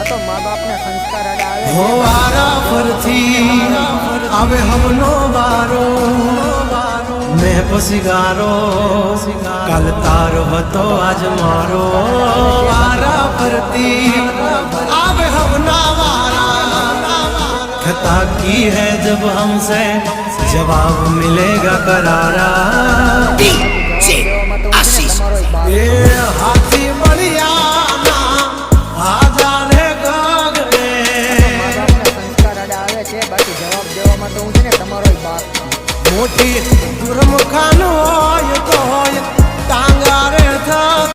તો મા બાપને સંસ્કાર અડા આવે હો વારા ફરથી આવે હમનો વારો મેં પસીગારો કાલ તારો હતો આજ મારો વારા ફરતી આવે હમના વારા खता की है जब हमसे जवाब मिलेगा करारा आशीष